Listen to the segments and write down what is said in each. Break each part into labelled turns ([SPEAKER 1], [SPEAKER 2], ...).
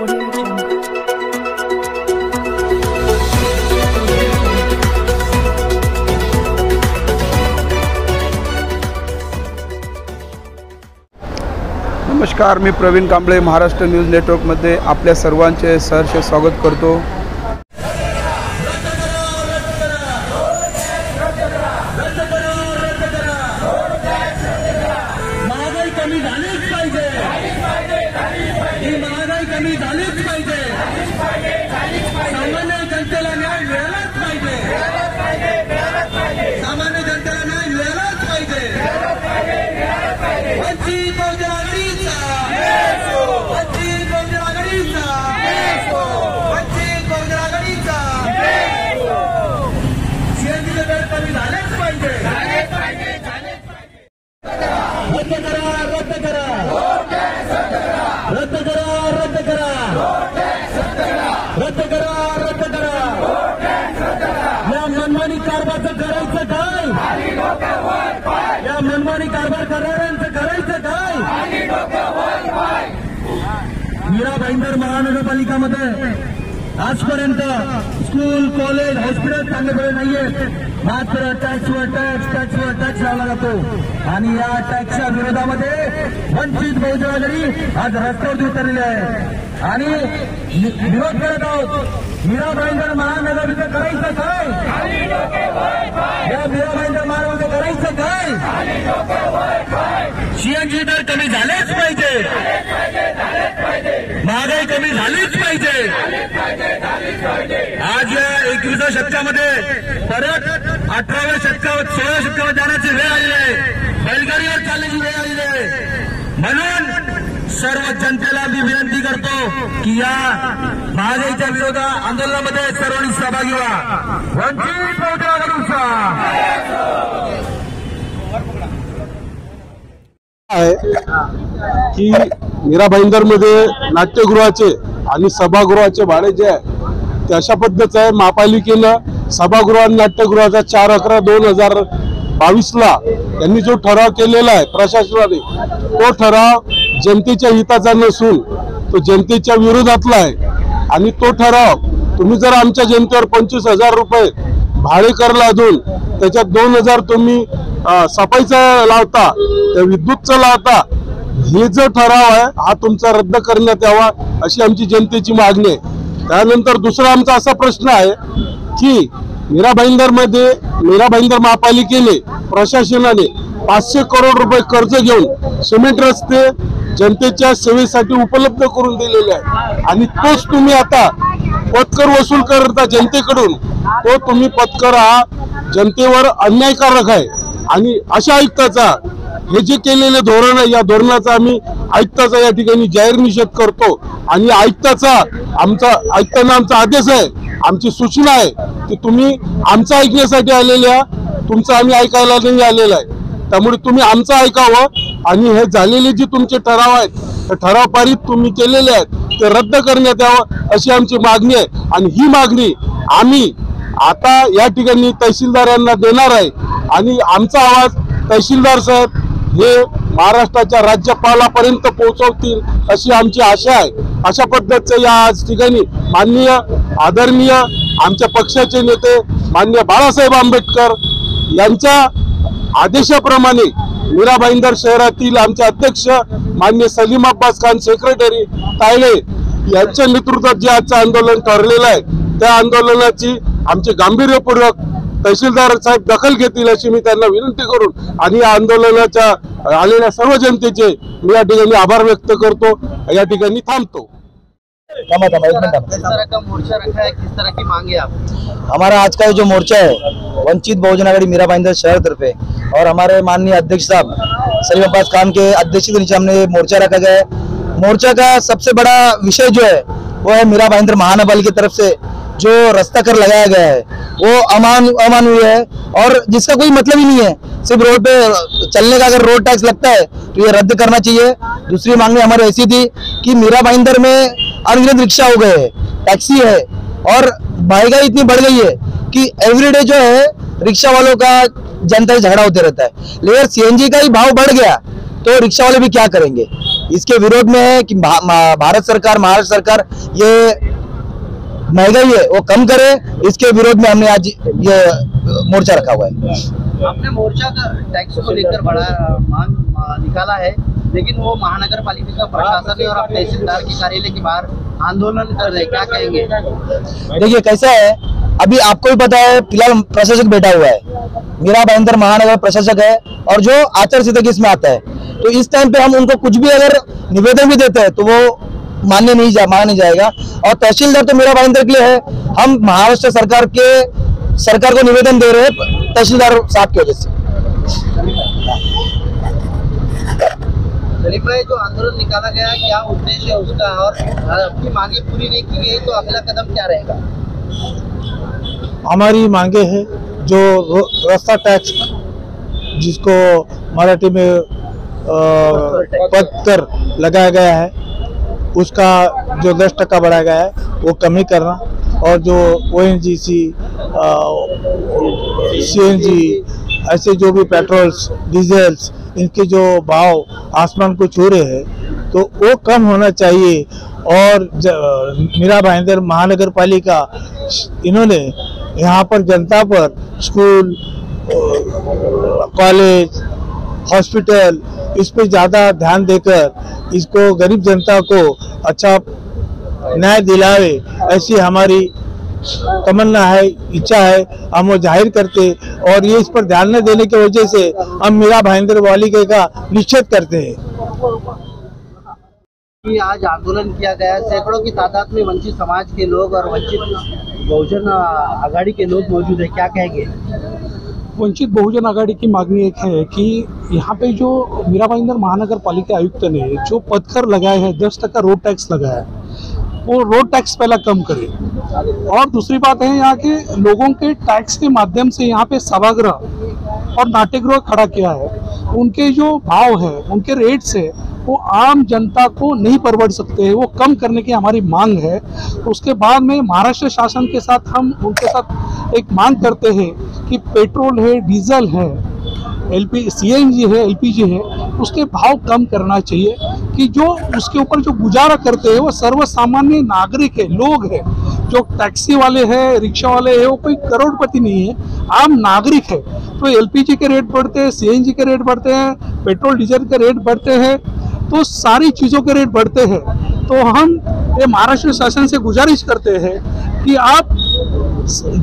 [SPEAKER 1] नमस्कार, मी प्रवीण कांबळे महाराष्ट्र न्यूज नेटवर्कमध्ये आपल्या सर्वांचे सहर्ष स्वागत करतो।
[SPEAKER 2] महागाई कमी झालीच पाहिजे, ही महागाई कमी झालीच पाहिजे, सामान्य जनतेला न्याय मिळालाच पाहिजे, सामान्य जनतेला न्याय मिळालाच पाहिजे। वंचित बहुजन आघाडीचा, वंचित बहुजन आघाडीचा, वंचित बहुजन आघाडीचा सीएनजीचे दर कमी झालेच पाहिजे, रद्द करा, रद्द करा, रद्द करा, रद्द करा, रद्द करा, रद्द करा। या मनमानी कारभाराचं करायचं काय? या मनमानी कारभार करणाऱ्यांचं करायचं काय? मीरा भाईंदर महानगरपालिकामध्ये आजपर्यंत स्कूल, कॉलेज, हॉस्पिटल चांगले नाहीये, मात्र टॅक्सवर टॅक्स लावला जातो आणि या टॅक्सच्या विरोधामध्ये वंचित बहुजन आघाडी आज रस्त्यावरती उतरलेली आहे आणि विरोध करत आहोत। मीरा भाईंदर महानगरचं करायचं काय? या मीरा भाईंदर महानगरचं करायचं काय? सीएनजी दर कमी झालेच पाहिजे, महागाई कमी झालीच पाहिजे। आज या 21व्या शतकामध्ये परत 18व्या शतकावर 16व्या शतकावर जाण्याची वेळ आलेली आहे, बैलगाडीवर चालण्याची वेळ आलेली आहे। म्हणून सर्व जनतेला मी विनंती करतो की या महागाईच्या विरोध आंदोलनामध्ये सर्वांनी सहभागी व्हा। वंचित बहुजन आघाडीचा
[SPEAKER 3] आहे की मीरा भाईंदरमध्ये नाट्यगृहाचे आणि सभागृहाचे भाडे जे आहे ते अशा पद्धतीचं आहे। महापालिकेनं सभागृह आणि नाट्यगृहाचा 4/11/2022ला त्यांनी जो ठराव केलेला आहे प्रशासनाने, तो ठराव जनतेच्या हिताचा नसून तो जनतेच्या विरोधातला आहे आणि तो ठराव तुम्ही जर आमच्या जनतेवर 25,000 रुपये भाडे कर लादून त्याच्यात 2,000 तुम्ही सफाईचा लावता, त्या विद्युतचा लावता, हे जो ठराव आहे हा तुमचा रद्द करण्यात यावा अशी आमची जनतेची मागणी आहे। त्यानंतर दुसरा आमचा असा प्रश्न आहे की मीरा भाईंदर महापालिकेने प्रशासनाने 500 करोड रुपये कर्ज घेऊन सिमेंट रस्ते जनतेच्या सेवेसाठी उपलब्ध करून दिलेले आहे आणि तोच तुम्ही आता पथकर वसूल करता जनतेकडून, तो तुम्ही पथकर हा जनतेवर अन्यायकारक आहे आणि अशा आयुक्ताचा हे जे केलेले धोरण आहे या धोरणाचा आम्ही आयुक्ताचा या ठिकाणी जाहीर निषेध करतो आणि आयुक्तांना आमचा आदेश आहे, आमची सूचना आहे की तुम्ही आमचं ऐकण्यासाठी आलेल्या, तुमचं आम्ही ऐकायला नाही आलेलं आहे, त्यामुळे तुम्ही आमचं ऐकावं आणि हे झालेले जे तुमचे ठराव आहेत ते ठराव पारित तुम्ही केलेले आहेत ते रद्द करण्यात यावं अशी आमची मागणी आहे आणि ही मागणी आम्ही आता या ठिकाणी तहसीलदार यांना देणार आहे आणि आमचा आवाज तहसीलदार साहेब हे महाराष्ट्राच्या राज्यपालापर्यंत पोहोचवतील अशी आमची आशा आहे। अशा पद्धतीचं या आज ठिकाणी माननीय आदरणीय आमच्या पक्षाचे नेते माननीय बाळासाहेब आंबेडकर यांच्या आदेशाप्रमाणे मीरा भाईंदर शहरातील आमचे अध्यक्ष माननीय सलीम अब्बास खान सेक्रेटरी तायडे यांच्या नेतृत्वात जे आजचं आंदोलन ठरलेलं आहे त्या आंदोलनाची आमचे गांभीर्यपूर्वक तहसीलदार साहेब दखल घेतील अशी मी त्यांना विनंती करून आणि या आंदोलनाच्या आलेल्या सर्व जनतेचे मी या ठिकाणी आभार व्यक्त करतो, या ठिकाणी थांबतो।
[SPEAKER 4] किस तरह का मोर्चा रखा है, किस तरह की मांगे आप?
[SPEAKER 5] हमारा आज का जो मोर्चा है वंचित बहुजन आघाड़ी मीरा भाईंदर शहर तरफे और हमारे माननीय अध्यक्ष साहब सलीम अब्बास खान के अध्यक्ष के नीचे हमने मोर्चा रखा गया है। मोर्चा का सबसे बड़ा विषय जो है वो है मीरा भाईंदर महानगरपालिका की तरफ से जो रास्ता कर लगाया गया है वो अमानवीय है और जिसका कोई मतलब ही नहीं है। सिर्फ रोड पे चलने का अगर रोड टैक्स लगता है तो ये रद्द करना चाहिए। दूसरी मांगनी हमारी ऐसी थी कि मीरा भाईंदर में अनगिनत रिक्शा हो गए हैं, टैक्सी है और महंगाई इतनी बढ़ गई है कि एवरीडे जो है रिक्शा वालों का जनता से झगड़ा होते रहता है। लेकिन सीएनजी का ही भाव बढ़ गया तो रिक्शा वाले भी क्या करेंगे। इसके विरोध में है कि भारत सरकार, महाराष्ट्र सरकार ये महंगाई है वो कम करे, इसके विरोध में हमने आज ये मोर्चा रखा हुआ है।
[SPEAKER 4] आपने मोर्चा का टैक्स को लेकर बड़ा मांग निकाला है, लेकिन वो महानगर पालिका का प्रशासन और आप तहसीलदार के कार्यालय के बाहर आंदोलन कर रहे, क्या कहेंगे?
[SPEAKER 5] देखिए कैसा है, अभी आपको भी पता है फिलहाल प्रशासक बैठा हुआ है, मीरा भाईंदर महानगर प्रशासक है और जो आचार संहिता इसमें आता है, तो इस टाइम पे हम उनको कुछ भी अगर निवेदन भी देते हैं तो वो माना नहीं जाएगा। और तहसीलदार तो मीरा भाईंदर के लिए है, हम महाराष्ट्र सरकार को निवेदन दे रहे हैं तहसीलदार साहब की वजह से।
[SPEAKER 4] सलीम भाई, जो आंदोलन निकाला गया क्या उद्देश्य है उसका, और अपनी मांगे पूरी नहीं की गई तो अगला कदम क्या रहेगा?
[SPEAKER 3] हमारी मांगे हैं जो रास्ता टैक्स, जिसको मराठी में पत्थर लगाया गया है, उसका जो 10% बढ़ाया गया है वो कमी करना, और जो ONGC, CNG ऐसे जो भी पेट्रोल्स, डीजल्स, इनके जो भाव आसमान को छू रहे हैं तो वो कम होना चाहिए। और मीरा भाईंदर महानगर पालिका इन्होंने यहाँ पर जनता पर स्कूल, कॉलेज, हॉस्पिटल इस पे ज़्यादा ध्यान देकर इसको गरीब जनता को अच्छा न्याय दिलावे, ऐसी हमारी तमन्ना है, इच्छा है, हम वो जाहिर करते, और ये इस पर ध्यान न देने की वजह से हम मीरा भाईंदर पालिका का निषेध करते हैं।
[SPEAKER 4] कि आज आंदोलन किया गया, सैकड़ों की तादाद में वंचित समाज के लोग और वंचित बहुजन आघाड़ी के लोग मौजूद है, क्या कहेंगे?
[SPEAKER 6] वंचित बहुजन आघाड़ी की मांगनी एक है कि यहाँ पे जो मीरा भाईंदर महानगर पालिका आयुक्त ने जो पदकर लगाए हैं, 10% रोड टैक्स लगाया है, वो रोड टैक्स पहला कम करे। और दूसरी बात है, यहाँ के लोगों के टैक्स के माध्यम से यहाँ पे सभागृह और नाट्यगृह खड़ा किया है, उनके जो भाव है, उनके रेट्स है, वो आम जनता को नहीं परवड़ सकते हैं, वो कम करने की हमारी मांग है। उसके बाद में महाराष्ट्र शासन के साथ हम उनके साथ एक मांग करते हैं कि पेट्रोल है, डीजल है, CNG है, LPG है, उसके भाव कम करना चाहिए कि जो उसके ऊपर जो गुजारा करते हैं वो सर्वसामान्य नागरिक है, लोग हैं, जो टैक्सी वाले हैं, रिक्शा वाले हैं, वो कोई करोड़पति नहीं है, आम नागरिक है। तो LPG के रेट बढ़ते हैं, CNG के रेट बढ़ते हैं, पेट्रोल डीजल के रेट बढ़ते हैं, तो सारी चीज़ों के रेट बढ़ते हैं। तो हम ये महाराष्ट्र शासन से गुजारिश करते हैं कि आप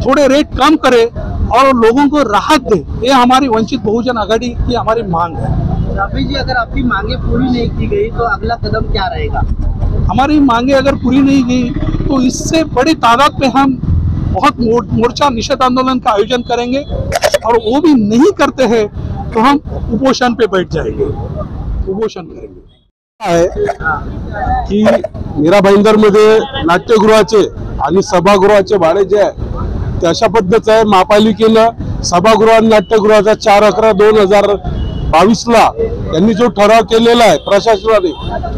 [SPEAKER 6] थोड़े रेट कम करें और लोगों को राहत दें, ये हमारी वंचित बहुजन आघाड़ी की हमारी मांग है।
[SPEAKER 4] राफी जी, अगर आपकी मांगे पूरी नहीं की गई तो अगला कदम क्या रहेगा?
[SPEAKER 6] हमारी मांगे अगर पूरी नहीं गई तो इससे बड़ी तादाद में हम बहुत मोर्चा निषेध आंदोलन का आयोजन करेंगे, और वो भी नहीं करते हैं तो हम उपोषण पे बैठ जाएंगे, उपोषण करेंगे।
[SPEAKER 3] आहे की मीरा भाईंदरमध्ये नाट्यगृहाचे आणि सभागृहाचे भाडे जे आहे ते अशा पद्धतीचं आहे, महापालिकेनं सभागृह आणि नाट्यगृहाचा 4/11/2022ला यांनी जो ठराव केलेला आहे प्रशासनाने,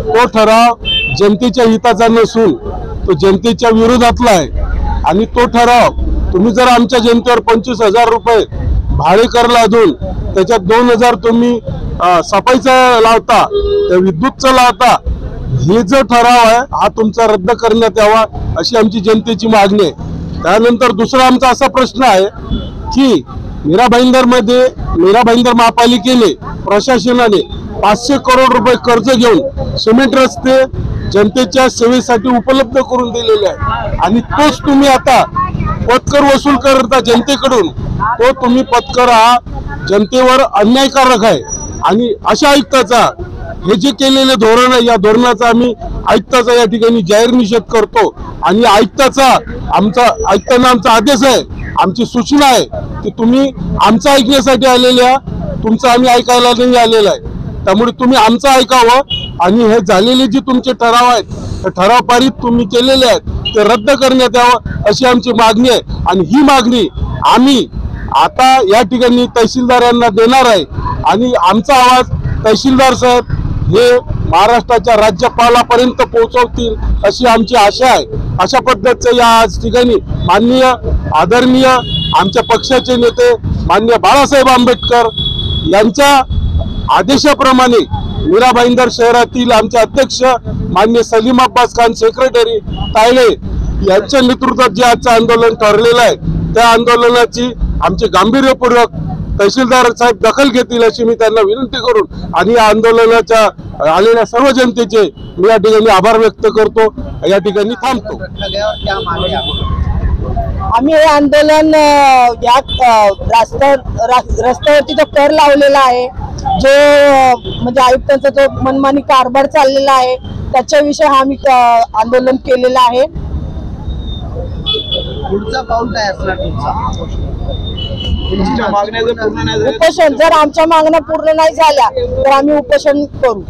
[SPEAKER 3] तो ठराव जनतेच्या हिताचा नसून तो जनतेच्या विरोधातला आहे। आणि तो ठराव तुम्ही जर आमच्या जनतेवर 25,000 रुपये भाडे कर लादून त्याच्यात 2,000 तुम्ही सफाईचा लावता, त्या विद्युतचा लावता, हे जो ठराव आहे हा तुमचा रद्द करण्यात यावा अशी आमची जनतेची मागणी आहे। त्यानंतर दुसरा आमचा असा प्रश्न आहे की मीरा भाईंदर महापालिकेने, प्रशासनाने 500 करोड रुपये कर्ज घेऊन सिमेंट रस्ते जनतेच्या सेवेसाठी उपलब्ध करून दिलेले आहे, आणि तोच तुम्ही आता पथकर वसूल करता जनतेकडून, तो तुम्ही पथकर हा जनतेवर अन्यायकारक आहे। आणि अशा आयुक्ताचा हे जे केलेले धोरण आहे, या धोरणाचा आम्ही आयुक्ताचा या ठिकाणी जाहीर निषेध करतो। आणि आयुक्तांना आमचा आदेश आहे, आमची सूचना आहे की तुम्ही आमचं ऐकण्यासाठी आलेल्या, तुमचं आम्ही ऐकायला नाही आलेलं आहे, त्यामुळे तुम्ही आमचं ऐकावं आणि हे झालेले जे तुमचे ठराव आहेत, ते ठराव पारित तुम्ही केलेले आहेत ते रद्द करण्यात यावं अशी आमची मागणी आहे। आणि ही मागणी आम्ही आता या ठिकाणी तहसीलदार यांना देणार आहे, आणि आमचा आवाज तहसीलदार साहेब हे महाराष्ट्राच्या राज्यपालापर्यंत पोहोचवतील अशी आमची आशा आहे। अशा पद्धतीचं या आज ठिकाणी माननीय आदरणीय आमच्या पक्षाचे नेते माननीय बाळासाहेब आंबेडकर यांच्या आदेशाप्रमाणे मीरा भाईंदर शहरातील आमचे अध्यक्ष मान्य सलीम अब्बास खान सेक्रेटरी तायडे यांच्या नेतृत्वात जे आजचं आंदोलन ठरलेलं आहे त्या आंदोलनाची आमची गांभीर्यपूर्वक तहसीलदार साहेब दखल घेतील अशी मी त्यांना विनंती करून आणि या आंदोलनाच्या आलेल्या सर्व जनतेचे मी या ठिकाणी आभार व्यक्त करतो. या ठिकाणी थांबतो.
[SPEAKER 7] आम्ही हे आंदोलन या रस्त्यावरती जो कर लावलेला आहे, जो म्हणजे आयुक्तांचा जो मनमानी कारभार चाललेला आहे त्याच्याविषयी हा आम्ही आंदोलन केलेलं आहे.
[SPEAKER 4] पुढचा पाऊल काय असणार
[SPEAKER 1] तुमच्या मागण्या जर पूर्ण नाही झाल्या
[SPEAKER 7] उपोषण, जर आमच्या मागण्या पूर्ण नाही झाल्या तर आम्ही उपोषण करू.